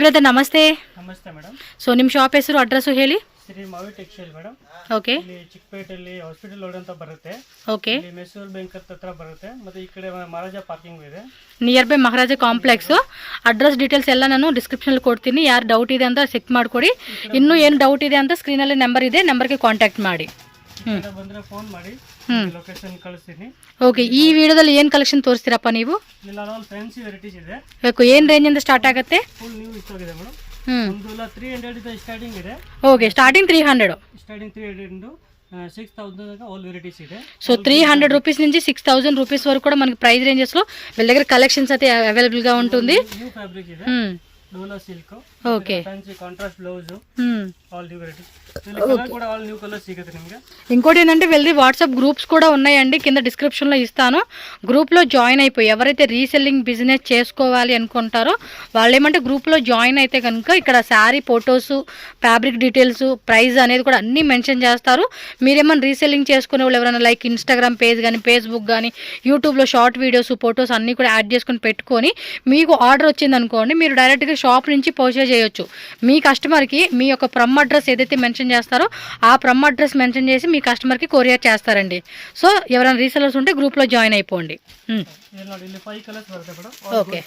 Brother ನಮಸ್ತೆ. ನಮಸ್ತೆ madam. So ನಿಮ್ಮ ಶಾಪ್ ಹೆಸರು ಅಡ್ರೆಸ್ಸು ಹೇಳಿ. Shri Mavi textile madam. Okay. ಇಲ್ಲಿ ಚಿಕ್ಕಪೇಟೆಯಲ್ಲಿ ಹಾಸ್ಪಿಟಲ್ ರೋಡ್ ಅಂತ ಬರುತ್ತೆ. ಓಕೆ. ಇಲ್ಲಿ ಮೈಸೂರು ಬ್ಯಾಂಕ್ ಹತ್ರ ಬರುತ್ತೆ. ಮತ್ತೆ ಈ ಕಡೆ ಮಹಾರಾಜ ಪಾರ್ಕಿಂಗ್ ಇದೆ. Near by Maharaja complex. Address details ಎಲ್ಲ ನಾನು ಡಿಸ್ಕ್ರಿಪ್ಷನಲ್ಲಿ ಕೊಡ್ತೀನಿ. ಯಾರು ಡೌಟ್ ಇದೆ ಅಂತ ಚೆಕ್ ಮಾಡಿಕೊಡಿ. ಇನ್ನೂ ಏನು ಡೌಟ್ ಇದೆ ಅಂತ ಸ್ಕ್ರೀನಲ್ಲಿ ನಂಬರ್ ಇದೆ, ನಂಬರ್ಗೆ ಕಾಂಟ್ಯಾಕ್ಟ್ ಮಾಡಿ. ಬಂದರೆ ಫೋನ್ ಮಾಡಿ, ಲೊಕೇಶನ್ ಕಳಿಸ್ತೀನಿ. ಓಕೆ. ಈ ವಿಡಿಯೋದಲ್ಲಿ ಏನು ಕಲೆಕ್ಷನ್ ತೋರಿಸ್ತೀರಪ್ಪ ನೀವು? ಇಲ್ಲ ಫ್ಯಾನ್ಸಿ ವೆರೈಟೀಸ್ ಇದೆ. ಏನು ರೇಂಜಿಂದ ಸ್ಟಾರ್ಟ್ ಆಗುತ್ತೆ? ಫುಲ್ ನ್ಯೂ ಇಷ್ಟ ಆಗಿದೆ ಮೇಡಮ್. ಒಂದು 300 ಇದೆ ಸ್ಟಾರ್ಟಿಂಗ್ ಇದೆ. Okay, starting 300. Starting 300 6,000 all varieties ಇದೆ. సో 300 రూపీస్ నుంచి 6,000 రూపీస్ వరకు కూడా మనకి ప్రైస్ రేంజెస్లో వీళ్ళ దగ్గర కలెక్షన్స్ అయితే అవైలబుల్గా ఉంటుంది. న్యూ ఫ్యాబ్రిక్ ಇದೆ. Dola silk. Okay. Fancy contrast blouse. All new varieties. కూడా ఆల్ న్యూ కలర్స్ సిಗುತ್ತೆ నిಮಗೆ. ఇంకోటి ఏంటంటే వీళ్ళది వాట్సాప్ గ్రూప్స్ కూడా ఉన్నాయండి, కింద డిస్క్రిప్షన్లో ఇస్తాను. గ్రూప్లో జాయిన్ అయిపోయి ఎవరైతే రీసెల్లింగ్ బిజినెస్ చేసుకోవాలి అనుకుంటారో వాళ్ళు ఏమంటే గ్రూప్లో జాయిన్ అయితే కనుక ఇక్కడ sari photos, fabric details, price అనేది కూడా అన్నీ మెన్షన్ చేస్తారు. మీరేమన్నా రీసెల్లింగ్ చేసుకునే వాళ్ళు ఎవరైనా లైక్ ఇన్స్టాగ్రామ్ పేజ్ కానీ, ఫేస్బుక్ కానీ, యూట్యూబ్లో షార్ట్ వీడియోస్, ఫొటోస్ అన్నీ కూడా యాడ్ చేసుకొని పెట్టుకొని మీకు ఆర్డర్ వచ్చింది అనుకోండి, మీరు డైరెక్ట్గా షాప్ నుంచి పర్చేజ్ చేయొచ్చు. మీ కస్టమర్కి మీ యొక్క ప్రమ్ అడ్రస్ ఏదైతే మెన్షన్ చేస్తారో ఆ ప్రమ్ అడ్రస్ మెన్షన్ చేసి మీ కస్టమర్కి కొరియర్ చేస్తారండి. సో ఎవరైనా రీసెలర్స్ ఉంటే గ్రూప్లో జాయిన్ అయిపోండి. ఓకే.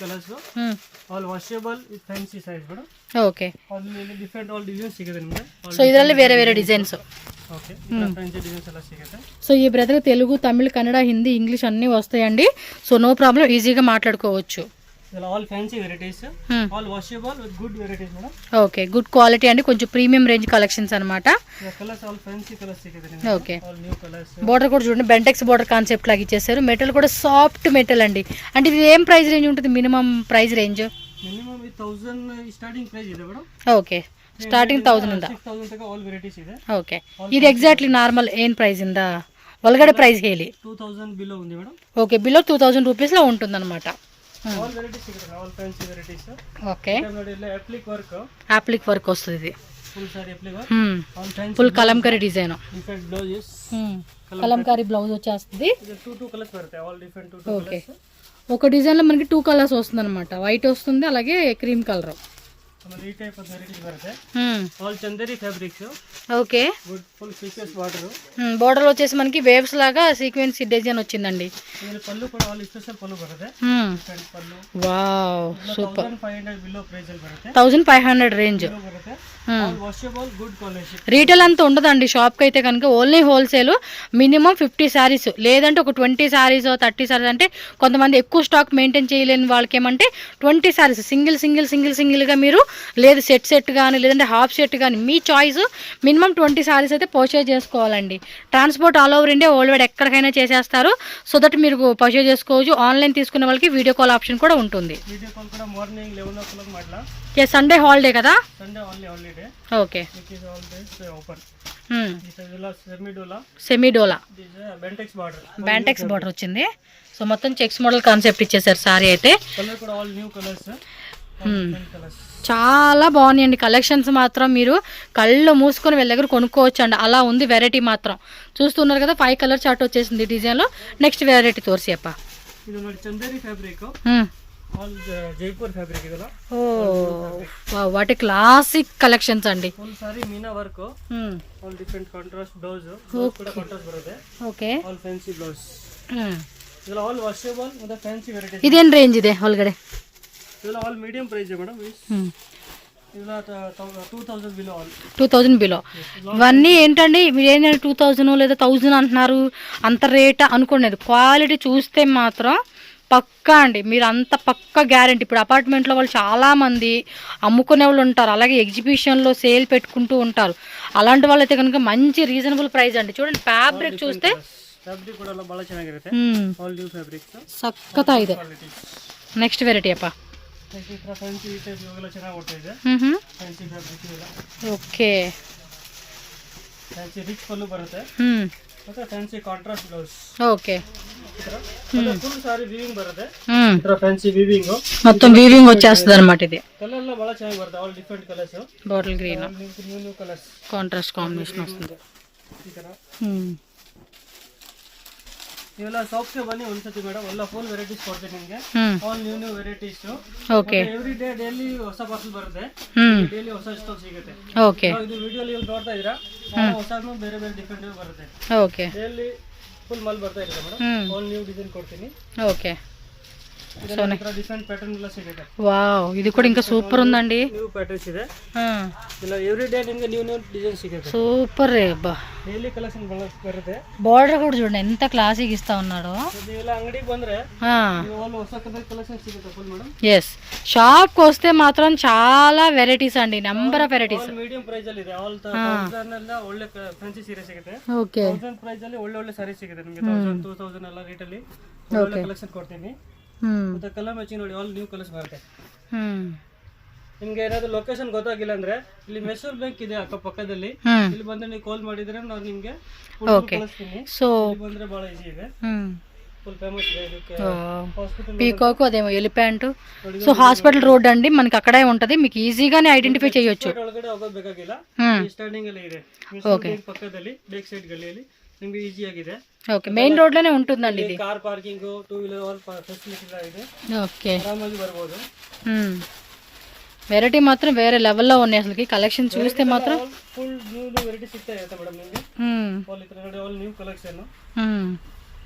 ఓకే. సో ಇದರಲ್ಲಿ ಬೇರೆ ಬೇರೆ ಡಿಸೈನ್ಸ್. సో ఈ బ్రదర్ తెలుగు, తమిళ్, కన్నడ, హిందీ, ఇంగ్లీష్ అన్నీ వస్తాయండి. సో నో ప్రాబ్లం, ఈజీగా మాట్లాడుకోవచ్చు. All fancy varieties, all washable with good varieties madam. Okay, good quality అండి, కొంచెం ప్రీమియం రేంజ్ కలెక్షన్స్ అన్నమాట. కలర్స్ ఆల్ ఫ్యాన్సీ కలర్స్ సిಗುತ್ತೆ. Okay. All new colours. Border కూడా చూడండి, బెంటెక్స్ బోర్డర్ కాన్సెప్ట్ లాగా ఇచ్చేసారు. మెటల్ కూడా సాఫ్ట్ మెటల్ అండి. అంటే ఇది ఏం ప్రైస్ రేంజ్ ఉంటుంది? Minimum price range minimum 1000 starting price ಇದೆ ಮೇಡಂ. ಓಕೆ, ಸ್ಟಾರ್ಟಿಂಗ್ 1000 ಇಂದ 6000 ತನಕ ಆಲ್ ವೆರೈಟೀಸ್ ಇದೆ. ಓಕೆ. ಇದು ಎಕ್ಸಾಕ್ಟ್ಲಿ ನಾರ್ಮಲ್ ಏನು ಪ್ರೈಸ್ ಇಂದ ಒಳಗಡೆ ಪ್ರೈಸ್ ಹೇಳಿ. 2000 బిలో ఉంది మేడం. ఓకే, బిలో 2000 రూపీస్ లో ఉంటుందన్నమాట. ఆల్ వెరైటీస్ సిಗುತ್ತೆ, ఆల్ ఫ్యాన్సీ వెరైటీస్. ఓకే. ನೋಡಿ ಇಲ್ಲಿ ಅಪ್ಲಿಕ್ ವರ್ಕ್. అప్లిక్ వర్క్ వస్తుంది ఇది. Full sari applique work. All fancy full kalamkari design. Different blouses. Kalamkari blouse వచ్చేస్తుంది. ఇది 2 కలర్స్ వస్తాయి, ఆల్ డిఫరెంట్ 2 ఓకే. కలర్స్. ఒక డిజైన్ లో మనకి 2 కలర్స్ వస్తుంది అనమాట. వైట్ వస్తుంది, అలాగే క్రీమ్ కలర్. ఈ టైప్ ఆఫ్ వెరైటీస్ బರುತ್ತೆ. All Chanderi fabrics. Okay. Good full sequence border. Border వచ్చేసి మనకి వేవ్స్ లాగా సీక్వెన్స్ డిజైన్ వచ్చిందండి. ఇది పల్లు కూడా ఆల్ స్పెషల్ పల్లు బರುತ್ತೆ. Pallu wow, super. 1500 below price బರುತ್ತೆ. 1500 range. All washable good quality. Retail అంతా ఉండదండి షాప్కి అయితే కనుక, ఓన్లీ హోల్సేల్. మినిమం 50 శారీస్ లేదంటే ఒక 20 శారీస్, 30 శారీస్. అంటే కొంతమంది ఎక్కువ స్టాక్ మెయింటైన్ చేయలేని వాళ్ళకి ఏమంటే 20 శారీస్ సింగిల్గా మీరు, లేదు సెట్ కానీ, లేదంటే హాఫ్ సెట్ కానీ, మీ చాయిస్. మినిమం 20 శారీస్ అయితే పర్చేజ్ చేసుకోవాలండి. Transport all over India, world wide ఎక్కడికైనా చేసేస్తారు. సో దట్ మీరు పర్చేజ్ చేసుకోవచ్చు. ఆన్లైన్ తీసుకునే వాళ్ళకి వీడియో కాల్ ఆప్షన్ కూడా ఉంటుంది. వీడియో కాల్ కూడా మార్నింగ్ 11 o'clock మాట్లా. సండే హాలిడే కదా? Sunday only holiday. Okay. It is all days open. This is సెమీడోలా బ్యాంటెక్స్ బార్డర్ వచ్చింది. సో మొత్తం చెక్స్ మోడల్ కాన్సెప్ట్ ఇచ్చేసారు సారీ అయితే. కలర్ కూడా ఆల్ న్యూ కలర్స్. చాలా బాగున్నాయండి కలెక్షన్స్. మాత్రం మీరు కళ్ళు మూసుకొని వీళ్ళ దగ్గర కొనుక్కోవచ్చు అండి, అలా ఉంది వెరైటీ మాత్రం. చూస్తున్నారు కదా, 5 కలర్ చార్ట్ వచ్చేసింది డిజైన్లో. నెక్స్ట్ వెరైటీ తోర్సి అప్ప. ఇది ನೋಡಿ Chanderi fabric. All Jaipur fabric ಇದಲ್ಲ. Oh wow, what a classic collections అండి. Full sari Meena work. All different contrast blouse కూడా కాంట్రాస్ట్ ಬರುತ್ತೆ. ఓకే. All fancy blouse. ಇದಲ್ಲ ಆಲ್ ವಾಷಬಲ್ ಮತ್ತೆ ಫ್ಯಾನ್ಸಿ ವೆರೈಟಿ. ಇದೇನ್ ರೇಂಜ್ ಇದೆ ಒಳಗಡೆ? ಇದಲ್ಲ ಆಲ್ ಮೀಡಿಯಂ ಪ್ರೈಸ್ ಮೇಡಂ. ಇದಲ್ಲ 2000 బిలో ఆల్. 2000 బిలో. ఇవన్నీ ఏంటండి, మీరు ఏంటంటే 2000 లేదా 1000 అంటున్నారు, అంత రేట్ అనుకోండి. క్వాలిటీ చూస్తే మాత్రం పక్కా అండి, మీరు అంత పక్కా గ్యారెంటీ. ఇప్పుడు అపార్ట్మెంట్లో వాళ్ళు చాలామంది అమ్ముకునే వాళ్ళు ఉంటారు, అలాగే ఎగ్జిబిషన్లో సేల్ పెట్టుకుంటూ ఉంటారు. అలాంటి వాళ్ళైతే కనుక మంచి రీజనబుల్ ప్రైస్ అండి. చూడండి ఫ్యాబ్రిక్ చూస్తే సక్కత ಇದೆ. నెక్స్ట్ వెరైటీ అప్ప. ఓకే. రిచ్ పళ్ళు బರುತ್ತೆ. ಮತ್ತೆ fancy contrast blouse. Okay. Full sari weaving బರುತ್ತೆ. ఫ్యాన్సీ వీవింగ్ మొత్తం వీవింగ్ వచ్చేస్తుంది అన్నమాట. ఇది కలర్ లో బాగా ಚೆನ್ನಾಗಿ ಬರುತ್ತೆ. All different colours. Bottle green, new colours, contrast combination వస్తుంది. ఈ ತರ ಇವೆಲ್ಲ ಶಾಪ್ಗೆ ಬನ್ನಿ ಒಂದ್ಸತಿ ಮೇಡಮ್, ಎಲ್ಲ ಫುಲ್ ವೆರೈಟೀಸ್ ಕೊಡ್ತೀನಿ ನಿಮಗೆ. All new varieties. Okay. Every day daily ಹೊಸ ಪಾರ್ಸಲ್ ಬರುತ್ತೆ, ಡೈಲಿ ಹೊಸ ಸ್ಟಾಕ್ ಸಿಗುತ್ತೆ. ಓಕೆ. ಇದು ವಿಡಿಯೋಲಿ ನೀವು ನೋಡ್ತಾ ಇದ್ದೀರಾ, ಹೊಸನು ಬೇರೆ ಬೇರೆ ಡಿಫ್ರೆಂಟ್ ಬರುತ್ತೆ. ಓಕೆ. ಡೈಲಿ ಫುಲ್ ಮಾಲ್ ಬರ್ತಾ ಇದೆ ಮೇಡಮ್. ಆಲ್ ನ್ಯೂ ಡಿಸೈನ್ ಕೊಡ್ತೀನಿ. ఓకే. డిఫరెంట్ ప్యాటర్న్ ಎಲ್ಲ ಸಿಗುತ್ತೆ. వావ్, ఇది కూడా ఇంకా సూపర్ ఉందండి. న్యూ ప్యాటర్న్స్ ಇದೆ. ಇಲ್ಲ ಎವ್ರಿ డే ನಿಮಗೆ ನ್ಯೂ ಡಿಸೈನ್ ಸಿಗುತ್ತೆ. సూపర్ రే అబ్బా. డైలీ కలెక్షన్ ಬರುತ್ತೆ. బార్డర్ కూడా చూడండి ఎంత క్లాసిక్ ఇస్తా ఉన్నాడు. ಇದೆಲ್ಲ ಅಂಗಡಿಗೆ ಬಂದ್ರೆ ಹೊಸ కలెక్షన్ సిಗುತ್ತೆ ఫుల్ మేడం. ఎస్, షాప్ కి వస్తే మాత్రం చాలా వెరైటీస్ అండి, number of varieties. Medium price ಅಲ್ಲಿ ಇದೆ. ಆಲ್ 1000 ಎಲ್ಲ ಒಳ್ಳೆ ಫ್ಯಾನ್ಸಿ ಸೀರೆ ಸಿಗುತ್ತೆ. ಓಕೆ. 1000 ಪ್ರೈಸ್ ಅಲ್ಲಿ ಒಳ್ಳೆ ಸಾರಿ ಸಿಗುತ್ತೆ ನಿಮಗೆ. 1000 2000 ಎಲ್ಲ ರೇಟ್ ಅಲ್ಲಿ ಒಳ್ಳೆ ಕಲೆಕ್ಷನ್ ಕೊಡ್ತೀನಿ. ಮತ್ತೆ ಕಲರ್ ಮ್ಯಾಚಿಂಗ್ ನೋಡಿ, ಆಲ್ ನ್ಯೂ ಕಲರ್ಸ್ ಬರುತ್ತೆ. ನಿಮ್ಗೆ ಏನಾದ್ರು ಲೊಕೇಶನ್ ಗೊತ್ತಾಗಿಲ್ಲ ಅಂದ್ರೆ ಇಲ್ಲಿ ಮೈಸೂರು ಬ್ಯಾಂಕ್ ಇದೆ ಅಕ್ಕ ಪಕ್ಕದಲ್ಲಿ, ಇಲ್ಲಿ ಬಂದ್ರೆ ನೀವು ಕಾಲ್ ಮಾಡಿದ್ರೆ ನಾನು ನಿಮ್ಗೆ ಕಳಿಸ್ತೀನಿ. ಸೊ ಬಂದ್ರೆ ಬಹಳ ಈಸಿ ಇದೆ, ఫుల్ ఫేమస్ ಇದೆ. ಇದಕ್ಕೆ హాస్పిటల్ పీకాక్ అదేమో ఎలిఫెంట్. సో హాస్పిటల్ రోడ్ అండి, మనకి అక్కడే ఉంటది, మీకు ఈజీగానే ఐడెంటిఫై చేయొచ్చు. ಒಳಗಡೆ ಹೋಗೋದು ಬೇಕಾಗಿಲ್ಲ, ಸ್ಟಾರ್ಟಿಂಗ್ ಅಲ್ಲಿ ಇದೆ. ఓకే. పక్కದಲ್ಲಿ ಬ್ಯಾಕ್ ಸೈಡ್ ಗಲ್ಲಿಯಲ್ಲಿ ನಿಮ್ಗೆ ಈಜಿ ಆಗಿದೆ. ఓకే, మెయిన్ రోడ్ లోనే ఉంటుందండి ఇది. Car parking, two wheeler all facility ಇದೆ. ఓకే. ಆರಾಮಾಗಿ ಬರ್ಬೋದು. వెరైటీ మాత్రం వేరే లెవెల్లో ఉన్నాయి అసలుకి. కలెక్షన్ చూస్తే మాత్రం ఫుల్ న్యూ వెరైటీ ಸಿಗ್ತಾ ಇರುತ್ತೆ ಮೇಡಮ್ ನಿಮಗೆ. ಆಲ್ ಇತರ ನೋಡಿ, ಆಲ್ ನ್ಯೂ ಕಲೆಕ್ಷನ್.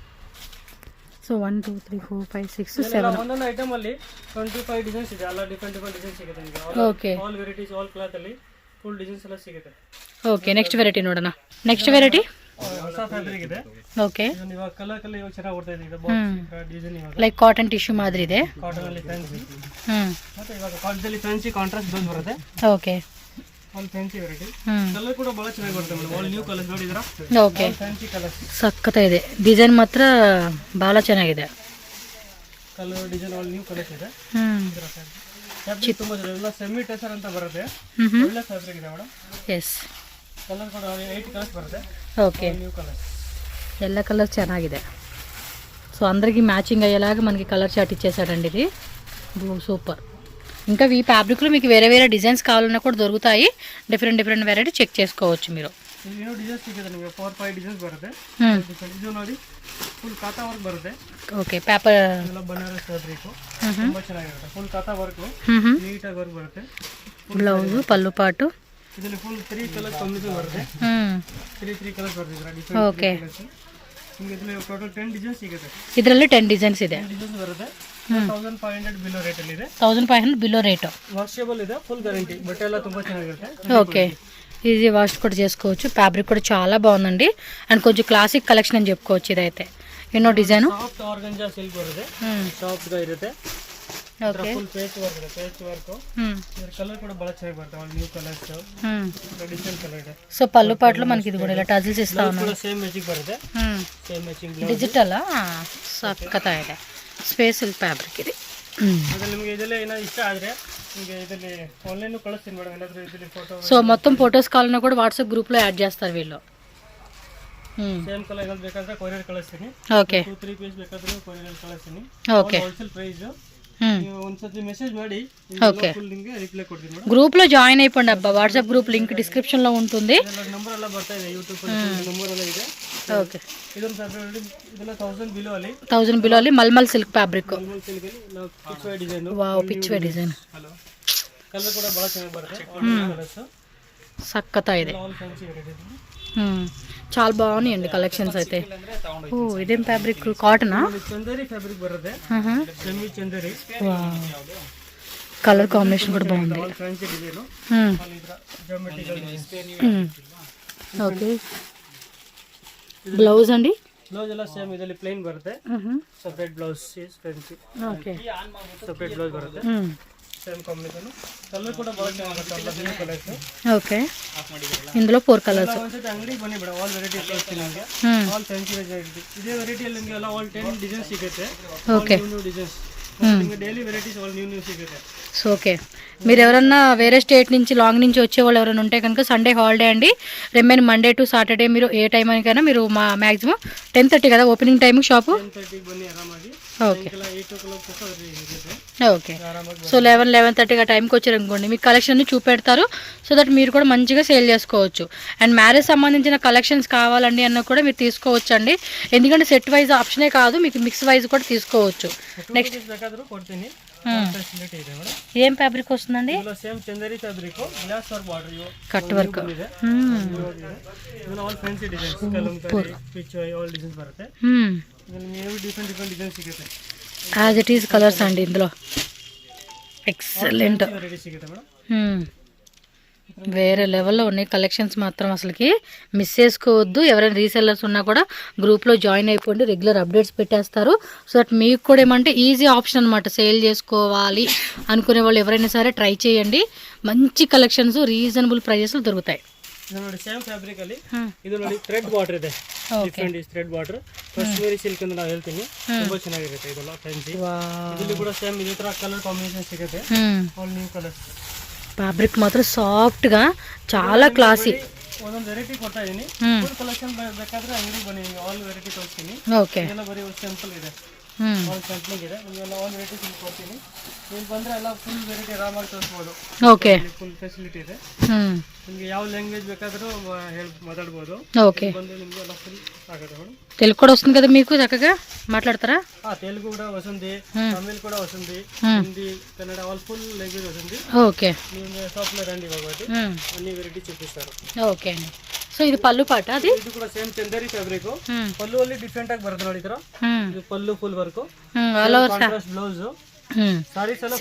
సో 1 2 3 4 5 6 7 ಒಂದೊಂದು ಐಟಮ್ ಅಲ್ಲಿ 25 ಡಿಸೈನ್ಸ್ ಇದೆ. ಎಲ್ಲ ಡಿಫರೆಂಟ್ ಡಿಸೈನ್ ಸಿಗುತ್ತೆ ನಿಮಗೆ. Okay. All varieties, all cloth ಅಲ್ಲಿ ಫುಲ್ ಡಿಸೈನ್ಸ್ ಎಲ್ಲ ಸಿಗುತ್ತೆ. ಓಕೆ, ನೆಕ್ಸ್ಟ್ ವೆರೈಟಿ ನೋಡೋಣ. ನೆಕ್ಸ್ಟ್ ವೆರೈಟಿ ಹೊಸ ಫ್ಯಾಬ್ರಿಕ್ ಇದೆ. ಓಕೆ. ಇವಾಗ ಕಲರ್ ಇವಾಗ ಚೆನ್ನಾಗಿ ಓಡ್ತಾ ಇದೆ. ಇದು ಬಾಕ್ಸ್ ಡಿಸೈನ್ ಇವಾಗ ಲೈಕ್ ಕಾಟನ್ ಟಿಶ್ಯೂ ಮಾದರಿ ಇದೆ. ಕಾಟನ್ ಅಲ್ಲಿ ಫ್ಯಾನ್ಸಿ. ಮತ್ತೆ ಇವಾಗ ಕಾಟನ್ ಅಲ್ಲಿ ಫ್ಯಾನ್ಸಿ ಕಾಂಟ್ರಾಸ್ಟ್ ಬ್ಲೌಸ್ ಬರುತ್ತೆ. Okay. All fancy variety. Colour ಕೂಡ ಬಹಳ ಚೆನ್ನಾಗಿ ಬರುತ್ತೆ ಮೇಡಮ್. ಆಲ್ ನ್ಯೂ ಕಲರ್ಸ್ ನೋಡಿದ್ರಾ? ಓಕೆ. ಫ್ಯಾನ್ಸಿ ಕಲರ್ಸ್ ಸಕ್ಕತ್ತ ಇದೆ. ಡಿಸೈನ್ ಮಾತ್ರ ಬಹಳ ಚೆನ್ನಾಗಿದೆ. Colour design all new colours ಇದೆ. ಫ್ಯಾಬ್ರಿಕ್ ತುಂಬಾ ಚೆನ್ನಾಗಿದೆ. ಸೆಮಿ ಟೆಸರ್ ಅಂತ ಬರುತ್ತೆ. ಒಳ್ಳೆ ಫ್ಯಾಬ್ರಿಕ್ ಇದೆ ಮೇಡಮ್. ಎಸ್. ಕಲರ್ ಕೂಡ 8 ಕಲರ್ಸ್ ಬರುತ್ತೆ. ఓకే. New colours. ಎಲ್ಲ కలర్ ಚೆನ್ನಾಗಿದೆ. సో అందరికి మ్యాచింగ్ అయ్యేలాగా మనకి కలర్ చార్ట్ ఇచ్చేసాడండి ఇది. సూపర్. ఇంకా ఈ ఫ్యాబ్రిక్లో మీకు వేరే వేరే డిజైన్స్ కావాలన్నా కూడా దొరుకుతాయి. డిఫరెంట్ వెరైటీ చెక్ చేసుకోవచ్చు మీరు. ನ್ಯೂ ಡಿಸೈನ್ಸ್ ಸಿಗುತ್ತೆ ನಿಮಗೆ. 4-5 ಡಿಸೈನ್ಸ್ ಬರುತ್ತೆ. ಇದು ನೋಡಿ, ಫುಲ್ ಕಾತಾ ವರ್ಕ್ ಬರುತ್ತೆ. ಓಕೆ. ಪೇಪರ್ ಎಲ್ಲ ಬನಾರಸ್ ಫ್ಯಾಬ್ರಿಕ್ ತುಂಬಾ ಚೆನ್ನಾಗಿರುತ್ತೆ. ಫುಲ್ ಕಾತಾ ವರ್ಕ್ ನೀಟ್ ಆಗಿ ವರ್ಕ್ ಬರುತ್ತೆ. ಬ್ಲೌಸ್, ಪಲ್ಲು ಪಾಟು. ಇದರಲ್ಲಿ ಫುಲ್ 3 ಕಲರ್ ಕಾಂಬಿನೇಷನ್ ಬರುತ್ತೆ. 3 ಕಲರ್ಸ್ ಬರುತ್ತೆ ಡಿಫರೆಂಟ್. ಓಕೆ. ನಿಮಗೆ ಇದರಲ್ಲಿ ಟೋಟಲ್ 10 ಡಿಸೈನ್ಸ್ ಸಿಗುತ್ತೆ. ಇದರಲ್ಲಿ 10 ಡಿಸೈನ್ಸ್ ಇದೆ. 10 ಡಿಸೈನ್ಸ್ ಬರುತ್ತೆ. 1500 ಬಿಲೋ ರೇಟ್ ಅಲ್ಲಿ ಇದೆ. 1500 బిలో రేట్. వాషబుల్ ಇದೆ, ఫుల్ గ్యారంటీ. బట్ట ಎಲ್ಲ ತುಂಬಾ ಚೆನ್ನಾಗಿರುತ್ತೆ. ఓకే. ఈజీ వాష్ కూడా చేసుకోవచ్చు. ఫ్యాబ్రిక్ కూడా చాలా బాగుందండి. అండ్ కొంచెం క్లాసిక్ కలెక్షన్ అని చెప్పుకోవచ్చు ఇదైతే. ఎన్నో డిజైన్. ಸಾಫ್ಟ್ ಆರ್ಗಂಜಾ ಸಿಲ್ಕ್ ಬರುತ್ತೆ. ಸಾಫ್ಟ್ గా ಇರುತ್ತೆ. ఓకే. ಫುಲ್ ಪೇಚ್ ವರ್ಕ್ ಇದೆ. Peach work. ಇದರ ಕಲರ್ ಕೂಡ ಬಹಳ ಚೆನ್ನಾಗಿ ಬರುತ್ತೆ. All new colours. Traditional colour ಇದೆ. సో పళ్ళు పాటలో మనకి ఇది కూడా ఇలా టజిల్స్ ఇస్తా ಕೂಡ ఉన్నారు. ಸೇಮ್ ಮ್ಯಾಚಿಂಗ್ ಬರುತ್ತೆ. Same matching blouse. డిజిటల్ సక్కత ಇದೆ. ಸ್ಪೇಸಿಲ್ ಫ್ಯಾಬ್ರಿಕ್ ಇದೆ. ಅದ್ರಲ್ಲಿ ನಿಮಗೆ ಇದೆಲ್ಲ ಏನಾದ್ರು ಇಷ್ಟ ಆದ್ರೆ ನಿಮಗೆ ಇದರಲ್ಲಿ ಆನ್ಲೈನ್ ಕಳಿಸ್ತೀನಿ ಮೇಡಮ್. ಏನಾದರೂ ಇದರಲ್ಲಿ ಫೋಟೋ. సో మొత్తం ఫొటోస్ కావాలన్నా కూడా వాట్సాప్ గ్రూప్లో యాడ్ చేస్తారు వీళ్ళు. ಸೇಮ್ ಕಲರ್ ಏನಾದ್ರು ಬೇಕಾದ್ರೆ ಕೊರಿಯರ್ ಕಳಿಸ್ತೀನಿ. ఓకే. 2-3 ಪೀಸ್ ಬೇಕಾದ್ರೆ ಕೊರಿಯರ್ ಕಳಿಸ್ತೀನಿ. ఓకే. Wholesale price. ನೀವು ಒಂದ್ಸತಿ ಮೆಸೇಜ್ ಮಾಡಿ, ಫುಲ್ ನಿಮಗೆ ರಿಪ್ಲೈ ಕೊಡ್ತೀನಿ ಮೇಡಮ್. గ్రూప్లో జాయిన్ అయిపోండి అబ్బా. వాట్సాప్ గ్రూప్ లింక్ డిస్క్రిప్షన్లో ఉంటుంది. ನಂಬರ್ ಎಲ್ಲ ಬರ್ತಾ ಇದೆ ಯೂಟ್ಯೂಬ್ ನಂಬರ್ ಎಲ್ಲ ಇದೆ. ఓకే. ಇದೊಂದು ಫ್ಯಾಬ್ರಿಕ್ ಇದೆಲ್ಲ 1000 ಬಿಲೋ ಅಲ್ಲಿ. 1000 బిలో ಅಲ್ಲಿ mulmul silk fabric. Pichwai design. Wow, Pichwai design. Hello. Colour ಕೂಡ ಬಹಳ ಚೆನ್ನಾಗಿ ಬರುತ್ತೆ. ಕಲರ್ಸ್ సక్కత ಇದೆ. All fancy variety. చాలా బాగున్నాయండి కలెక్షన్స్ అయితే. ఓ, ఇదేం ఫ్యాబ్రిక్? కాటనా? చందేరి ఫ్యాబ్రిక్ బರುತ್ತೆ. సెమీ చందేరి. కలర్ కాంబినేషన్ కూడా బాగుంది. All fancy design. Geometrical okay. Blouse ಅಂడి? ಬ್ಲೌಸ್ ಎಲ್ಲ ಸೇಮ್ ಇದರಲ್ಲಿ ಪ್ಲೇನ್ ಬರುತ್ತೆ. Separate blouse is fancy. Okay. Separate blouse ಬರುತ್ತೆ. Same combination. కలర్ కూడా బాగా ಚೆನ್ನಾಗಿರುತ್ತೆ. ಎಲ್ಲ ನ್ಯೂ ಕಲರ್ಸ್. ఓకే. ఇందులో 4 కలర్స్. ಒಂದ್ಸತಿ ಅಂಗಡಿಗೆ ಬನ್ನಿ ಬಿಡ. ಆಲ್ ವೆರೈಟೀಸ್ ತೋರಿಸ್ತೀನಿ ನಿಮಗೆ. All fancy variety. ಇದೇ ವೆರೈಟಿಯಲ್ಲಿ ನಿಮಗೆ ಎಲ್ಲ ಆಲ್ 10 ಡಿಸೈನ್ ಸಿಗುತ್ತೆ. ఓకే. New designs. ನಿಮಗೆ ಡೈಲಿ ವೆರೈಟೀಸ್ ಆಲ್ ನ್ಯೂ ಸಿಗುತ್ತೆ. So okay. మీరు ఎవరన్నా వేరే స్టేట్ నుంచి లాంగ్ నుంచి వచ్చే వాళ్ళు ఎవరైనా ఉంటే కనుక సండే హాలిడే అండి. రిమైన్ మండే టు సాటర్డే మీరు ఏ టైం అనికైనా మీరు మ్యాక్సిమం 10:30 కదా ఓపెనింగ్ టైం షాపు. 10:30 బన్నీ ఆరామాಗಿ. ఓకే 8 o'clock ఇರುತ್ತೆ ఓకే. సో 11-11:30 టైంకి వచ్చారు అనుకోండి మీకు కలెక్షన్ అన్ని చూపెడతారు. సో దట్ మీరు కూడా మంచిగా సేల్ చేసుకోవచ్చు. అండ్ మ్యారేజ్ సంబంధించిన కలెక్షన్స్ కావాలండి అన్న కూడా మీరు తీసుకోవచ్చు అండి. ఎందుకంటే సెట్ వైజ్ ఆప్షనే కాదు, మీకు మిక్స్ వైజ్ కూడా తీసుకోవచ్చు. నెక్స్ట్ ಬೇಕಾದರೂ ಕೊಡ್ತೀನಿ. ಫೆಸಿಲಿಟಿ ಇದೆ ಮೇಡಂ. ఏం ఫ్యాబ్రిక్ వస్తుందండి? ಇದೆಲ್ಲ same Chanderi fabric, glass work border, cut work. ಇದೆಲ್ಲ all fancy designs, kalamkari, Pichwai all designs ಬರುತ್ತೆ. ಇದರಲ್ಲಿ ಡಿಫರೆಂಟ್ ಡಿಸೈನ್ ಸಿಗುತ್ತೆ. యాజ్ ఇట్ ఈస్ కలర్స్ అండి ఇందులో. ఎక్సలెంట్. ವೆರೈಟಿ ಸಿಗುತ್ತೆ ಮೇಡಂ. వేరే లెవెల్లో ఉన్నాయి కలెక్షన్స్ మాత్రం, అసలుకి మిస్ చేసుకోవద్దు. ఎవరైనా రీసెల్లర్స్ ఉన్నా కూడా గ్రూప్లో జాయిన్ అయిపోండి, రెగ్యులర్ అప్డేట్స్ పెట్టేస్తారు. సో దట్ మీకు కూడా ఏమంటే ఈజీ ఆప్షన్ అనమాట, సేల్ చేసుకోవాలి అనుకునే వాళ్ళు ఎవరైనా సరే ట్రై చేయండి. మంచి కలెక్షన్స్ రీజనబుల్ ప్రైజెస్లో దొరుకుతాయి. ಇದು ನೋಡಿ ಸೇಮ್ ಫ್ಯಾಬ್ರಿಕ್ ಅಲ್ಲಿ ಇದು ನೋಡಿ ಥ್ರೆಡ್ ಬಾರ್ಡರ್ ಇದೆ. Different is thread border, Kashmiri silk ಅಂತ ನಾವು ಹೇಳ್ತೀನಿ. ತುಂಬಾ ಚೆನ್ನಾಗಿರುತ್ತೆ ಇದೆಲ್ಲ ಫ್ಯಾನ್ಸಿ. ಇದರಲ್ಲಿ ಕೂಡ ಸೇಮ್ ಇದೇ ತರ ಕಲರ್ ಕಾಂಬಿನೇಷನ್ ಸಿಗುತ್ತೆ. All new colours. ఫ్యాబ్రిక్ మాత్రం సాఫ్ట్గా చాలా క్లాసీ. ಒಂದೊಂದು ವೆರೈಟಿ ಕೊಡ್ತಾ ಇದೀನಿ. ಫುಲ್ ಕಲೆಕ್ಷನ್ ಬೇಕಾದ್ರೆ ಅಂಗಡಿ ಬನ್ನಿ, ಆಲ್ ವೆರೈಟಿ ತೋರಿಸ್ತೀನಿ. ಓಕೆ. ಇದೆಲ್ಲ ಬರೀ ಸಿಂಪಲ್ ಇದೆ, ಆಲ್ ಸಿಂಪಲ್ ಇದೆ. ನಿಮಗೆಲ್ಲ ಆಲ್ ವೆರೈಟಿ ಕೊಡ್ತೀನಿ. ನೀವು ಬಂದ್ರೆ ಎಲ್ಲ ಫುಲ್ ವೆರೈಟಿ ಆರಾಮಾಗಿ ತೋರಿಸ್ಬೋದು. ಓಕೆ. ಫುಲ್ ಫೆಸಿಲಿಟಿ ಇದೆ. ನಿಮಗೆ ಯಾವ ಲ್ಯಾಂಗ್ವೇಜ್ ಬೇಕಾದರೂ ಮಾತಾಡ್ಬೋದು. ఓకే. ಬಂದು ನಿಮಗೆ ಎಲ್ಲ ಫುಲ್ ಆಗುತ್ತೆ ಮೇಡಮ್. తెలుగు కూడా వస్తుంది కదా మీకు, చక్కగా మాట్లాడతారా? తెలుగు కూడా వస్తుంది, తమిళ్ కూడా వస్తుంది, Hindi, Kannada, all full language వస్తుంది. ఓకే. మీరు షాప్లో రండి కాబట్టి అన్ని వెరైటీ చూపిస్తారు. ఓకే అండి. సో ఇది పళ్ళు పాట, అది ఇది కూడా సేమ్ చందేరి ఫ్యాబ్రిక్. పళ్ళు ಅಲ್ಲಿ ಡಿಫರೆಂಟ್ ಆಗಿ ಬರುತ್ತೆ ನೋಡಿ. ಇದು pallu full work, contrast blouse.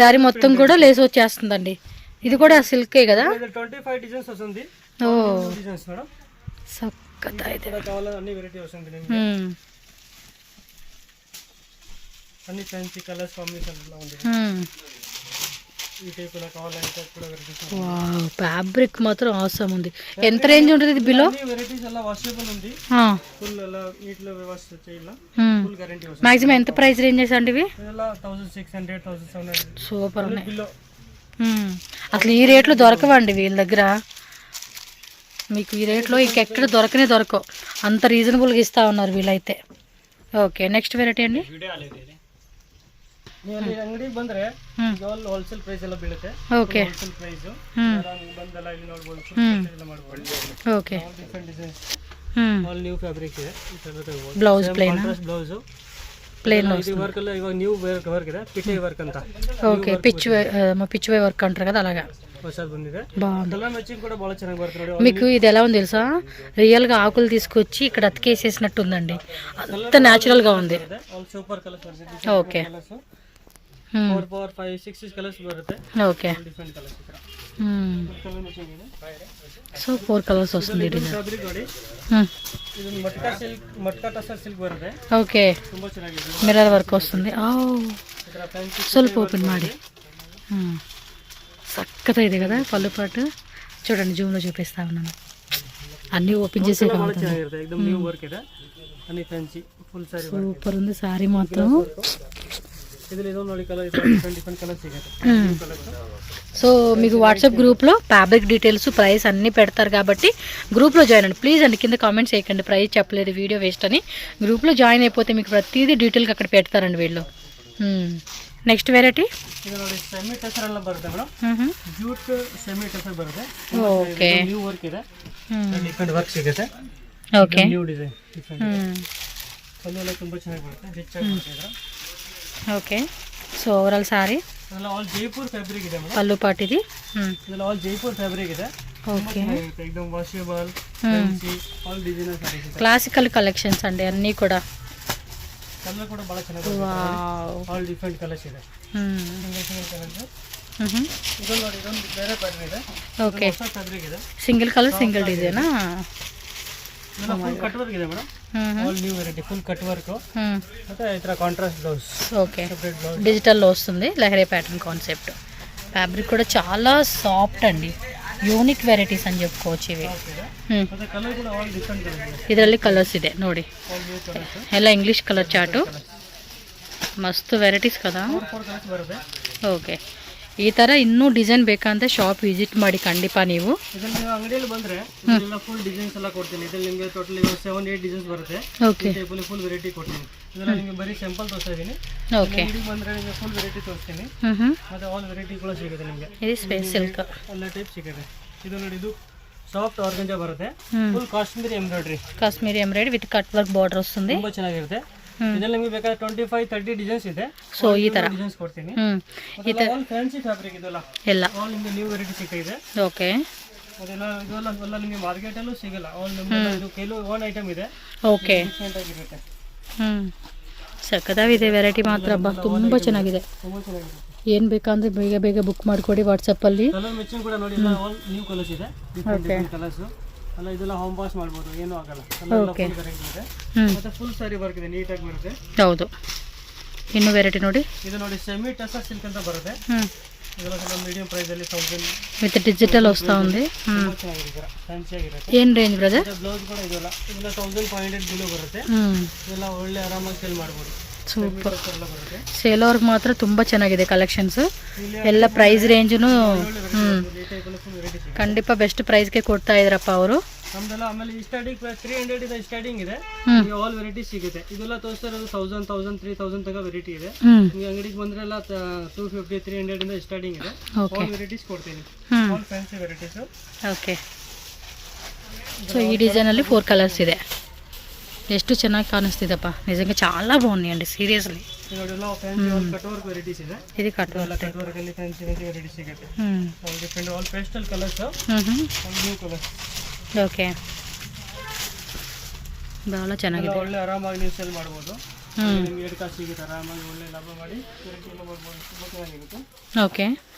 Sari మొత్తం కూడా లేస్ వచ్చేస్తుందండి. ఇది కూడా సిల్కే కదా? 25 డిజైన్స్ వస్తుంది. ఓ డిజైన్స్ మేడం. సక్కత అయితే కావాలని అన్ని వెరైటీ వస్తుంది నిಮಗೆ. అన్ని ఫ్యాన్సీ కలర్స్ కాంబినేషన్ లో ఉంది. ఈ టైప్ లో కావాలంటే కూడా వెరైటీస్. వావ్, ఫ్యాబ్రిక్ మాత్రం ఆసమ్ ఉంది. ఎంత రేంజ్ ఉంటుంది ఇది బిలో? అన్ని వెరైటీస్ అలా వాషబుల్ ఉంది. ఫుల్ అలా నీట్ లో వ్యవస్థ చేయాల. ఫుల్ గ్యారెంటీ వస్తుంది. మాక్సిమం ఎంత ప్రైస్ రేంజెస్ అండి ఇవి? ఇలా 1600 1700. సూపర్ ఉన్నాయి బిలో. అసలు ఈ రేట్లో దొరకవండి వీళ్ళ దగ్గర. మీకు ఈ రేట్లో ఇంకెక్కడ దొరకవు, అంత రీజనబుల్గా ఇస్తా ఉన్నారు వీళ్ళైతే. ఓకే. నెక్స్ట్ వెరైటీ అండి. ನೀವು ಅಲ್ಲಿ ಅಂಗಡಿಗೆ ಬಂದ್ರೆ ಹೋಲ್ಸೇಲ್ ಪ್ರೈಸ್ ಎಲ್ಲ ಬೀಳುತ್ತೆ. ಓಕೆ. ಹೋಲ್ಸೇಲ್ ಪ್ರೈಸ್ ಬಂದಲ್ಲ ಇಲ್ಲಿ ನೋಡಬಹುದು, ಎಲ್ಲ ಮಾಡಬಹುದು. Okay. Different designs, all new fabric ಇದೆ. ಈ ತರ ತಗೋಬಹುದು. Blouse plain, contrast blouse plain. ಇದು ವರ್ಕ್ ಎಲ್ಲ ಇವಾಗ ನ್ಯೂ ವರ್ಕ್ ಇದೆ, ಪಿಚೆ ವರ್ಕ್ ಅಂತ. ఓకే. పిచ్ వే వర్క్ అంటారు కదా, అలాగా ಹೊಸದು ಬಂದಿದೆ. బాగుంది. ಕಲರ್ ಮ್ಯಾಚಿಂಗ್ కూడా బాగా ಚೆನ್ನಾಗಿ ಬರುತ್ತೆ ನೋಡಿ. మీకు ఇది ఎలా ఉంది తెలుసా? రియల్గా ఆకులు తీసుకొచ్చి ఇక్కడ అతికేసేసినట్టు ఉందండి, అంత న్యాచురల్గా ఉంది. ಆಲ್ ಸೂಪರ್ ಕಲರ್ಸ್ ಬರುತ್ತೆ. ఓకే. 4 5 6 ಕಲರ್ಸ್ ಬರುತ್ತೆ. ఓకే. ಡಿಫರೆಂಟ್ ಕಲರ್ಸ್ ఇక్కడ. ಕಲರ್ ಮ್ಯಾಚಿಂಗ್ ಇದೆ. సో 4 కలర్స్ వస్తుంది. ಫ್ಯಾಬ್ರಿಕ್ ನೋಡಿ, ಇದು ಮಟ್ಕಾ ಸಿಲ್ಕ್, ಮಟ್ಕಾ ಟಸರ್ ಸಿಲ್ಕ್ ಬರುತ್ತೆ. ఓకే. ತುಂಬಾ ಚೆನ್ನಾಗಿದೆ. మిర్రర్ వర్క్ వస్తుంది. ಇದರ ಫ್ಯಾನ್ಸಿ ಸ್ವಲ್ಪ ఓపెన్ ಮಾಡಿ. సక్కత ಇದೆ కదా పళ్ళు పాటు. చూడండి, జూమ్లో చూపిస్తా ఉన్నాను. అన్నీ ఓపెన్ చేసే ಚೆನ್ನಾಗಿರುತ್ತೆ. एकदम ನ್ಯೂ ವರ್ಕ್ ಇದೆ, ಅನಿ ಫ್ಯಾನ್ಸಿ ಫುಲ್ ಸಾರಿ సూపర్ ఉంది సారీ మాత్రం. ಇದರಲ್ಲಿ ಇದೊಂದು ನೋಡಿ ಕಲರ್ ಇದೆ, ಡಿಫರೆಂಟ್ ಕಲರ್ ಸಿಗುತ್ತೆ. సో మీకు వాట్సాప్ గ్రూప్లో ఫ్యాబ్రిక్ డీటెయిల్స్, ప్రైస్ అన్నీ పెడతారు కాబట్టి గ్రూప్లో జాయిన్ అండి. ప్లీజ్ అండి, కింద కామెంట్స్ చేయకండి ప్రైస్ చెప్పలేదు, వీడియో వేస్ట్ అని. గ్రూప్లో జాయిన్ అయిపోతే మీకు ప్రతిదీ డీటెయిల్గా అక్కడ పెడతారండి వీళ్ళు. నెక్స్ట్ వెరైటీ ಇದು ನೋಡಿ ಸೆಮಿ ಟಸರ್ ಎಲ್ಲ ಬರುತ್ತೆ ಮೇಡಮ್. ಜೂಟ್ ಸೆಮಿ ಟಸರ್ ಬರುತ್ತೆ. ಓಕೆ. ನ್ಯೂ ವರ್ಕ್ ಇದೆ, ಡಿಫರೆಂಟ್ ವರ್ಕ್ ಸಿಗುತ್ತೆ. Okay. New design, different pallu ಎಲ್ಲ ತುಂಬಾ ಚೆನ್ನಾಗಿ ಬರುತ್ತೆ, ರಿಚ್ ಆಗಿ ಬರುತ್ತೆ. ఓకే. సో ఓవరాల్ సారీ ಇದೆಲ್ಲ ಆಲ್ ಜೈಪುರ್ ಫ್ಯಾಬ್ರಿಕ್ ಇದೆ ಮೇಡಮ್. పళ్ళు పాటు ఇది. ಇದೆಲ್ಲ ಆಲ್ ಜೈಪುರ್ ಫ್ಯಾಬ್ರಿಕ್ ಇದೆ. ఓకే. एकदम washable, fancy, all designer saris ಇದೆ. క్లాసికల్ కలెక్షన్స్ అండి అన్నీ కూడా. ಕಲರ್ ಕೂಡ ಬಹಳ ಚೆನ್ನಾಗಿದೆ. వావ్, ಆಲ್ ಡಿಫರೆಂಟ್ ಕಲರ್ಸ್ ಇದೆ. Single colours. ಇದು ನೋಡಿ, ಇದೊಂದು ಬೇರೆ ಪ್ಯಾಟರ್ನ್ ಇದೆ. ఓకే. ಹೊಸ ಫ್ಯಾಬ್ರಿಕ್ ಇದೆ. సింగిల్ కలర్ సింగిల్ డిజైనా? ಇದೆಲ್ಲ ಫುಲ್ ಕಟ್ ವರ್ಕ್ ಇದೆ madam. All new variety, full cut work. ಮತ್ತೆ ಈ ತರ ಕಾಂಟ್ರಾಸ್ಟ್ బ్లౌజ్. ఓకే. డిజిటల్లో వస్తుంది, లహరీ ప్యాటర్న్ కాన్సెప్ట్. ఫ్యాబ్రిక్ కూడా చాలా సాఫ్ట్ అండి, ಯೂನಿಕ್ ವೆರೈಟೀಸ್ అని చెప్పుకోవచ్చు ಇವೆ. ಮತ್ತೆ ಕಲರ್ ಕೂಡ ಆಲ್ ಡಿಫರೆಂಟ್ ಕಲರ್ ಇದೆ. ಇದರಲ್ಲಿ ಕಲರ್ಸ್ ಇದೆ ನೋಡಿ, ಆಲ್ ನ್ಯೂ ಕಲರ್ಸ್. ಎಲ್ಲ ಇಂಗ್ಲಿಷ್ ಕಲರ್ ಚಾರ್ಟು. ಮಸ್ತ್ ವೆರೈಟೀಸ್ కదా. 4 ಕಲರ್ಸ್ ಬರುತ್ತೆ. ಓಕೆ. ಈ ಥರ ಇನ್ನೂ ಡಿಸೈನ್ ಬೇಕಂದ್ರೆ ಶಾಪ್ ವಿಸಿಟ್ ಮಾಡಿ ಖಂಡಿತ ನೀವು. ಇದರಲ್ಲಿ ನೀವು ಅಂಗಡಿಯಲ್ಲಿ ಬಂದರೆ ಇದೆಲ್ಲ ಫುಲ್ ಡಿಸೈನ್ಸ್ ಎಲ್ಲ ಕೊಡ್ತೀನಿ. ಇದರಲ್ಲಿ ನಿಮಗೆ ಟೋಟಲ್ 7-8 ಡಿಸೈನ್ಸ್ ಬರುತ್ತೆ. ಓಕೆ. ಫುಲ್ ವೆರೈಟಿ ಕೊಡ್ತೀನಿ. ಇದೆಲ್ಲ ನಿಮಗೆ ಬರೀ ಸ್ಯಾಂಪಲ್ ತೋರಿಸ್ತಾ ಇದ್ದೀನಿ. ಓಕೆ. ಅಂಗಡಿಗೆ ಬಂದರೆ ನಿಮಗೆ ಫುಲ್ ವೆರೈಟಿ ತೋರಿಸ್ತೀನಿ. ಮತ್ತು ಆಲ್ ವೆರೈಟಿಗಳು ಸಿಗುತ್ತೆ ನಿಮಗೆ. ಇದು ಸ್ಪೇಸ್ ಸಿಲ್ಕ್ ಎಲ್ಲ ಟೈಪ್ ಸಿಗುತ್ತೆ. ಇದು ನೋಡಿ, ಇದು ಸಾಫ್ಟ್ ಆರ್ಗಂಜಾ ಬರುತ್ತೆ, full Kashmiri embroidery with cut work border ವస్తుంది. ತುಂಬಾ ಚೆನ್ನಾಗಿರುತ್ತೆ. ಇದರಲ್ಲಿ ನಿಮಗೆ ಬೇಕಾದ್ರೆ 25-30 ಡಿಸೈನ್ಸ್ ಇದೆ. ಸೊ ಈ ತರ ಡಿಸೈನ್ಸ್ ಕೊಡ್ತೀನಿ. ಈ ತರ ಆಲ್ ಫ್ಯಾನ್ಸಿ ಫ್ಯಾಬ್ರಿಕ್ ಇದೆಲ್ಲ ಎಲ್ಲ ಆಲ್ ನಿಮಗೆ ನ್ಯೂ ವೆರೈಟಿ ಸಿಗ್ತಿದೆ. ಓಕೆ. ಇದೆಲ್ಲ ನಿಮಗೆ ಮಾರ್ಕೆಟ್ ಅಲ್ಲೂ ಸಿಗಲ್ಲ. ಆಲ್ ನಿಮಗೆ ಇದು ಕೆಲವು ಓನ್ ಐಟಮ್ ಇದೆ. ಓಕೆ. ಡಿಫ್ರೆಂಟ್ ಆಗಿರುತ್ತೆ. ಸಕ್ಕದಾಗಿದೆ ವೆರೈಟಿ ಮಾತ್ರ ಹಬ್ಬ, ತುಂಬಾ ಚೆನ್ನಾಗಿದೆ. ತುಂಬಾ ಚೆನ್ನಾಗಿದೆ. ಏನು ಬೇಕಂದ್ರೆ ಬೇಗ ಬೇಗ ಬುಕ್ ಮಾಡಿಕೊಡಿ ವಾಟ್ಸಪ್ಪಲ್ಲಿ. ಕಲರ್ ಮ್ಯಾಚಿಂಗ್ ಕೂಡ ನೋಡಿ, ಎಲ್ಲ ಆಲ್ ನ್ಯೂ ಕಲರ್ಸ್ ಇದೆ. ಡಿಫ್ರೆಂಟ್ ಕಲರ್ಸ್ ಅಲ್ಲ, ಇದೆಲ್ಲ ಹೋಮ್ ವಾಶ್ ಮಾಡ್ಬೋದು, ಏನೂ ಆಗಲ್ಲ. ಓಕೆ. ಇದೆ ಮತ್ತೆ ಫುಲ್ ಸಾರಿ ವರ್ಕ್ ಇದೆ, ನೀಟಾಗಿ ಬರುತ್ತೆ. ಹೌದು. ಇನ್ನು ವೆರೈಟಿ ನೋಡಿ, ಇದು ನೋಡಿ ಸೆಮಿ ಟಸರ್ ಸಿಲ್ಕ್ ಅಂತ ಬರುತ್ತೆ. ಇದೆಲ್ಲ ಸ್ವಲ್ಪ ಮೀಡಿಯಂ ಪ್ರೈಸ್ ಅಲ್ಲಿ 1000 ವಿತ್ ಡಿಜಿಟಲ್ వస్తా ఉంది. ತುಂಬಾ ಚೆನ್ನಾಗಿದೆ, ಫ್ಯಾನ್ಸಿ ಆಗಿರುತ್ತೆ. ಏನು ರೇಂಜ್ ಬ್ರದರ್? ಬ್ಲೌಸ್ ಕೂಡ ಇದೆಲ್ಲ 1500 ಬಿಲೋ ಬರುತ್ತೆ. ಇದೆಲ್ಲ ಒಳ್ಳೆ ಆರಾಮಾಗಿ ಸೇಲ್ ಮಾಡ್ಬೋದು. ಸೂಪರ್. ಸೇಲ್ ಅವ್ರಿಗೆ ಮಾತ್ರ ತುಂಬ ಚೆನ್ನಾಗಿದೆ ಕಲೆಕ್ಷನ್ಸ್. ಎಲ್ಲ ಪ್ರೈಸ್ ರೇಂಜನು ಖಂಡಿತ ಬೆಸ್ಟ್ ಪ್ರೈಸ್ಗೆ ಕೊಡ್ತಾ ಇದ್ರಪ್ಪ ಅವರು. ನಮ್ದೆಲ್ಲ ಆಮೇಲೆ ಸ್ಟಾರ್ಟಿಂಗ್ 300 ಇಂದ ಸ್ಟಾರ್ಟಿಂಗ್ ಇದೆ. ಆಲ್ ವೆರೈಟಿ ಸಿಗುತ್ತೆ. ಇದೆಲ್ಲ ತೋರಿಸ್ತಾ ಇರೋದು 1000, 3000 ತನಕ ವೆರೈಟಿ ಇದೆ. ನಿಮಗೆ ಅಂಗಡಿಗೆ ಬಂದ್ರೆ ಎಲ್ಲ 250, 300 ಇಂದ ಸ್ಟಾರ್ಟಿಂಗ್ ಇದೆ. ಆಲ್ ವೆರೈಟೀಸ್ ಕೊಡ್ತೀನಿ, all fancy varieties. Okay. So ಈ ಡಿಸೈನಲ್ಲಿ 4 ಕಲರ್ಸ್ ಇದೆ. ಎಷ್ಟು ಚೆನ್ನಾಗಿ ಕಾಣಿಸ್ತಿದಪ್ಪ, ನಿಜಂగా చాలా బాగున్నాయండి సీరియస్లీ. ಇದೆಲ್ಲ fancy all cut work varieties ಇದೆ. ఇది కట్ వర్క్. ಕಟ್ ವರ್ಕ್ ಅಲ್ಲಿ ಫ್ಯಾನ್ಸಿ ವೆರೈಟಿ ಸಿಗುತ್ತೆ. All different, all pastel colours, all new colours. Okay. ಬಹಳ ಚೆನ್ನಾಗಿದೆ. ಒಳ್ಳೆ ಆರಾಮಾಗಿ ನೀವು ಸೇಲ್ ಮಾಡ್ಬೋದು. ನಿಮ್ಗೆ 2 ಕಾಸು ಸಿಗುತ್ತೆ, ಆರಾಮಾಗಿ ಒಳ್ಳೆ ಲಾಭ ಮಾಡಿ ವೆರೈಟಿ ಎಲ್ಲ ಮಾಡ್ಬೋದು. ತುಂಬ ಚೆನ್ನಾಗಿರುತ್ತೆ. ಓಕೆ.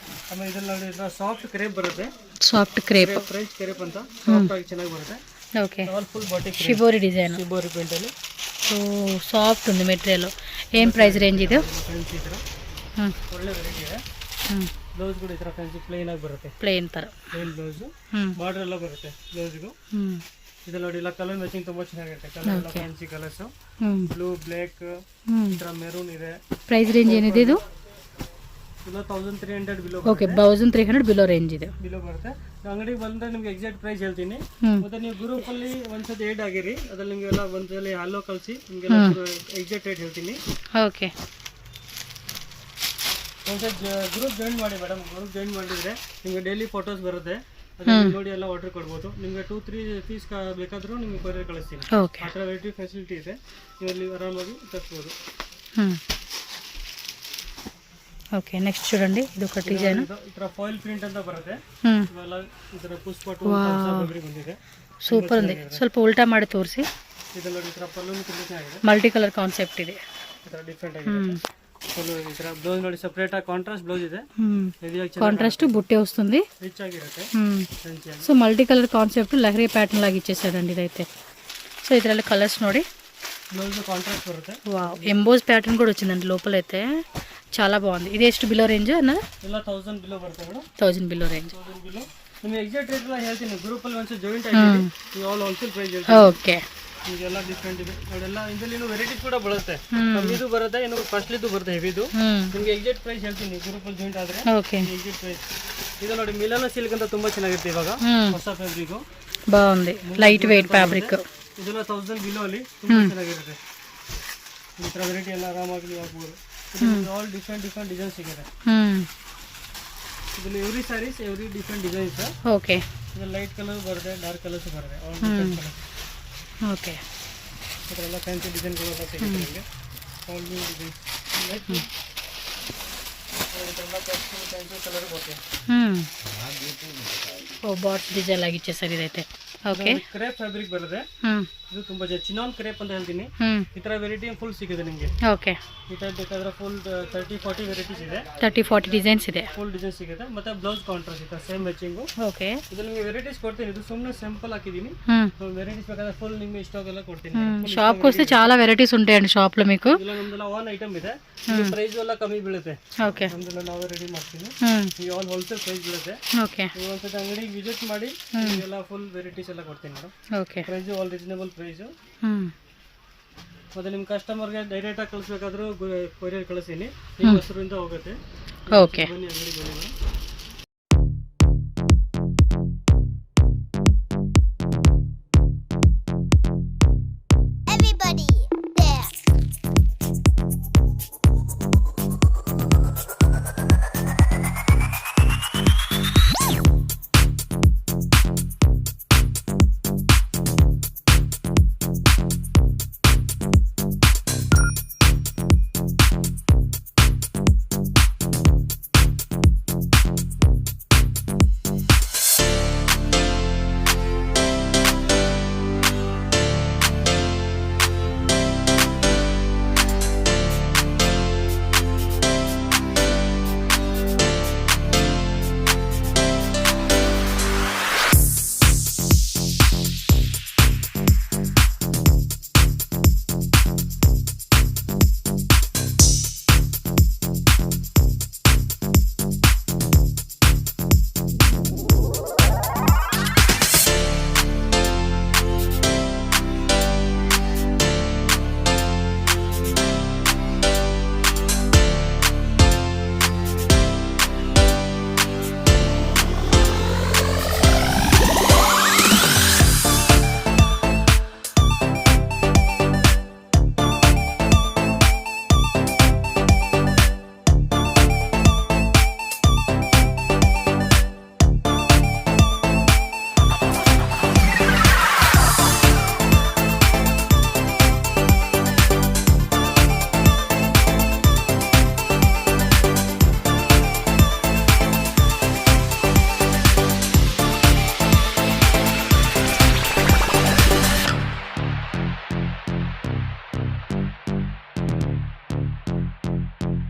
ಆಮೇಲೆ ಇದೆಲ್ಲ ನೋಡಿ, ಸಾಫ್ಟ್ ಕ್ರೇಪ್ ಬರುತ್ತೆ. ಸಾಫ್ಟ್ ಕ್ರೇಪ್, ಫ್ರೆಂಚ್ ಕ್ರೇಪ್ ಅಂತ ಸಾಫ್ಟ್ ಆಗಿ ಚೆನ್ನಾಗಿ ಬರುತ್ತೆ. Okay. All full body shibori design. Shibori print ಅಲ್ಲಿ. సో సాఫ్ట్ ఉంది మెటీరియల్. ఏం ప్రైస్ రేంజ్ ఇది? ಫ್ಯಾನ್ಸಿ ಇದ್ರ ಒಳ್ಳೆ ವೆರೈಟಿ ಇದೆ. ಬ್ಲೌಸ್ ಕೂಡ ಈ ತರ ಫ್ಯಾನ್ಸಿ ಪ್ಲೇನ್ ಆಗಿ ಬರುತ್ತೆ. ಪ್ಲೇನ್ ತರ ಪ್ಲೇನ್ ಬ್ಲೌಸ್, ಬಾರ್ಡರ್ ಎಲ್ಲ ಬರುತ್ತೆ ಬ್ಲೌಸ್ಗೂ. ಇದು ನೋಡಿ, ಇಲ್ಲ ಕಲರ್ ಮ್ಯಾಚಿಂಗ್ ತುಂಬಾ ಚೆನ್ನಾಗಿರುತ್ತೆ. ಕಲರ್ ಎಲ್ಲ ಫ್ಯಾನ್ಸಿ ಕಲರ್ಸ್, ಬ್ಲೂ, ಬ್ಲಾಕ್, ಈ ತರ ಮೆರೂನ್ ಇದೆ. ಪ್ರೈಸ್ ರೇಂಜ್ ಏನಿದೆ ಇದು? ಇಲ್ಲ 1300 ಬಿಲೋ. ಓಕೆ, 1300 ಬಿಲೋ ರೇಂಜ್ ಇದೆ. ಬಿಲೋ ಬರುತ್ತೆ. ಅಂಗಡಿಗೆ ಬಂದ್ರೆ ನಿಮ್ಗೆ ಎಕ್ಸಾಕ್ಟ್ ಪ್ರೈಸ್ ಹೇಳ್ತೀನಿ. ಮತ್ತೆ ನೀವು ಗ್ರೂಪ್ ಅಲ್ಲಿ ಒಂದ್ಸತಿ ಏಡ್ ಆಗಿರಿ, ಅದ್ರಲ್ಲಿ ನಿಮ್ಗೆಲ್ಲ ಒಂದ್ಸಲಿ ಹಲೋ ಕಳಿಸಿ ನಿಮ್ಗೆಲ್ಲ ಎಕ್ಸಾಕ್ಟ್ ರೇಟ್ ಹೇಳ್ತೀನಿ. ಓಕೆ. ಒಂದ್ಸತಿ ಗ್ರೂಪ್ ಜಾಯಿನ್ ಮಾಡಿ ಮೇಡಮ್. ಗ್ರೂಪ್ ಜಾಯಿನ್ ಮಾಡಿದ್ರೆ ನಿಮ್ಗೆ ಡೈಲಿ ಫೋಟೋಸ್ ಬರುತ್ತೆ, ಅದನ್ನ ನೋಡಿ ಎಲ್ಲ ಆರ್ಡರ್ ಕೊಡ್ಬೋದು. ನಿಮ್ಗೆ 2-3 ಪೀಸ್ ಬೇಕಾದ್ರೂ ನಿಮ್ಗೆ ಕೊರಿಯರ್ ಕಳಿಸ್ತೀನಿ. ಆ ಥರ ವೆರೈಟಿ ಫೆಸಿಲಿಟಿ ಇದೆ, ನೀವು ಅಲ್ಲಿ ಆರಾಮಾಗಿ ತರಿಸ್ಬೋದು. ఓకే. నెక్స్ట్ చూడండి, ఇది ఒక డిజైన్. ఇట్లా ఫాయిల్ ప్రింట్ ಅಂತ ಬರುತ್ತೆ. ಇವೆಲ್ಲ ಇದರ ಪುಷ್ಪ 2 ಫ್ಯಾಬ್ರಿಕ್ ಬಂದಿದೆ. ಸೂಪರ್ ఉంది. ಸ್ವಲ್ಪ ಉಲ್ಟಾ ಮಾಡಿ ತೋರಿಸಿ. ಇದೆಲ್ಲ ಈ ತರ ಪಲ್ಲುನು ತುಂಬಾ ಚೆನ್ನಾಗಿದೆ. ಮಲ್ಟಿ ಕಲರ್ ಕಾನ್ಸೆಪ್ಟ್ ಇದೆ. ಈ ತರ ಡಿಫರೆಂಟ್ ಆಗಿದೆ. ಪಲ್ಲು ಈ ತರ ಬ್ಲೌಸ್ ನೋಡಿ, ಸೆಪರೇಟ್ ಆಗಿ ಕಾಂಟ್ರಾಸ್ಟ್ ಬ್ಲೌಸ್ ಇದೆ. కాంట్రాస్ట్ బుట్టే వస్తుంది. రిచ్ ಆಗಿರುತ್ತೆ. సో మల్టీ కలర్ కాన్సెప్ట్ లహరీ ప్యాటర్న్ లాగా ఇచ్చేసాడండి ఇదైతే. సో ಇದರಲ್ಲಿ కలర్స్ ನೋಡಿ, బ్లౌజ్ కాంట్రాస్ట్ ಬರುತ್ತೆ. వావ్, ఎంబోస్ ప్యాటర్న్ కూడా వచ్చిందండి లోపల అయితే. చాలా బాగుంది. ఇది ಎಷ್ಟು బిలో రేంజ్ అన్న? ಎಲ್ಲ 1000 బిలో ಬರುತ್ತೆ ಮೇಡಮ್. 1000 below range. 1000 ಬಿಲೋ. ನಿಮಗೆ ಎಕ್ಸಾಕ್ಟ್ ರೇಟ್ ಎಲ್ಲ ಹೇಳ್ತೀನಿ. ಗ್ರೂಪ್ ಅಲ್ಲಿ ಒಂದ್ಸಲ ಜಾಯಿನ್ ಆಗಿರಿ, ನೀವು ಆಲ್ ಹೋಲ್ಸೇಲ್ ಪ್ರೈಸ್ ಹೇಳ್ತೀನಿ. ಓಕೆ. ಇದೆಲ್ಲ ಡಿಫರೆಂಟ್ ಇದೆ ನೋಡೆಲ್ಲ. ಇದರಲ್ಲಿ ಇನ್ನೂ ವೆರೈಟೀಸ್ ಕೂಡ ಬರುತ್ತೆ. ಕಮ್ಮಿದು ಬರುತ್ತೆ, ಇನ್ನು ಕಾಸ್ಟ್ಲಿದು ಬರುತ್ತೆ, ಹೆವಿದು. ನಿಮಗೆ ಎಕ್ಸಾಕ್ಟ್ ಪ್ರೈಸ್ ಹೇಳ್ತೀನಿ ಗ್ರೂಪ್ ಅಲ್ಲಿ ಜಾಯಿನ್ ಆದ್ರೆ. ಓಕೆ. ಎಕ್ಸಾಕ್ಟ್ ಪ್ರೈಸ್ ಇದು ನೋಡಿ, ಮಿಲಾನೋ ಸಿಲ್ಕ್ ಅಂತ ತುಂಬಾ ಚೆನ್ನಾಗಿರುತ್ತೆ ಇವಾಗ ಹೊಸ ಫ್ಯಾಬ್ರಿಕ್. బాగుంది, లైట్ వెయిట్ ఫ్యాబ్రిక్. ಇದೆಲ್ಲ 1000 ಬಿಲೋ ಅಲ್ಲಿ ತುಂಬಾ ಚೆನ್ನಾಗಿರುತ್ತೆ. ಈ ತರ ವೆರೈಟಿ ಎಲ್ಲ ಆರಾಮಾಗಿ ನೀವು ಹಾಕ್ಬೋದು. ಆಲ್ ಡಿಫರೆಂಟ್ ಡಿಸೈನ್ ಸಿಗುತ್ತೆ. ಇದರಲ್ಲಿ every saris every different designs. Okay. ಇದು ಲೈಟ್ ಕಲರ್ ಬರುತ್ತೆ, ಡಾರ್ಕ್ ಕಲರ್ಸ್ ಬರುತ್ತೆ, ಆಲ್ ಡಿಫರೆಂಟ್ ಕಲರ್. ಓಕೆ. ಇದೆಲ್ಲ ಫ್ಯಾನ್ಸಿ ಡಿಸೈನ್ಗಳು ಸಿಗುತ್ತೆ ನಿಮಗೆ. ಆಲ್ ನ್ಯೂ ಡಿಸೈನ್ಸ್ ಲೈಕ್ ಇದೆಲ್ಲ ಫ್ಯಾನ್ಸಿ ಕಲರ್ ಬರುತ್ತೆ. ಓ, ಬಾಟ್ಸ್ ಡಿಸೈನ್ ಆಗಿಚ್ಚೆ ಸರ್ ಇದೈತೆ. ಓಕೆ. ಕ್ರೇಪ್ ಫ್ಯಾಬ್ರಿಕ್ ಬರುತ್ತೆ. ಇದು ತುಂಬಾ ಚಿನಾನ್ ಕ್ರೇಪ್ ಅಂತ ಹೇಳ್ತೀನಿ. ಈ ತರ ವೆರೈಟಿ ಫುಲ್ ಸಿಗುತ್ತೆ ನಿಮಗೆ. ಓಕೆ. ಈ ಟೈಪ್ ಬೇಕಾದ್ರೆ ಫುಲ್ 30-40 ವೆರೈಟೀಸ್ ಇದೆ. 30-40 ಡಿಸೈನ್ಸ್ ಇದೆ. ಫುಲ್ ಡಿಸೈನ್ ಸಿಗುತ್ತೆ. ಮತ್ತೆ ಬ್ಲೌಸ್ ಕಾಂಟ್ರಾಸ್ಟ್ ಇದೆ, ಸೇಮ್ ಮ್ಯಾಚಿಂಗ್. ಓಕೆ. ಇದು ನಿಮಗೆ ವೆರೈಟೀಸ್ ಕೊಡ್ತೀನಿ. ಇದು ಸುಮ್ಮನೆ ಸಿಂಪಲ್ ಹಾಕಿದ್ದೀನಿ. ವೆರೈಟೀಸ್ ಬೇಕಾದ್ರೆ ಫುಲ್ ನಿಮಗೆ ಇಷ್ಟವಾಗೆಲ್ಲ ಕೊಡ್ತೀನಿ. షాప్కి వస్తే చాలా వెరైటీస్ ఉంటాయండి షాప్లో మీకు. ಇಲ್ಲ ನಮ್ದೆಲ್ಲ ಒನ್ ಐಟಮ್ ಇದೆ. ಪ್ರೈಸ್ ಎಲ್ಲ ಕಮ್ಮಿ ಬೀಳುತ್ತೆ. ಓಕೆ. ನಮ್ದೆಲ್ಲ ನಾವೇ ರೆಡಿ ಮಾಡ್ತೀನಿ. ಈ ಆಲ್ ಹೋಲ್ಸೇಲ್ ಪ್ರೈಸ್ ಬೀಳುತ್ತೆ. ಓಕೆ. ನೀವು ಒಂದ್ಸತಿ ಅಂಗಡಿಗೆ ವಿಸಿಟ್ ಮಾಡಿ ಎಲ್ಲ ಫುಲ್ ವೆರೈಟೀಸ್ ಎಲ್ಲ ಕೊಡ್ತೀನಿ madam. Okay. Price all reasonable price. ಮತ್ತೆ ನಿಮ್ಮ ಕಸ್ಟಮರ್ಗೆ ಡೈರೆಕ್ಟಾಗಿ ಕಳಿಸ್ಬೇಕಾದ್ರೂ ಕೊರಿಯರ್ ಕಳಿಸ್ತೀನಿ. ನಿಮ್ಮ ಹೆಸರಿಂದ ಹೋಗುತ್ತೆ. ಓಕೆ. ಬನ್ನಿ ಅಂಗಡಿಗೆ ಬನ್ನಿ ಮೇಡಮ್.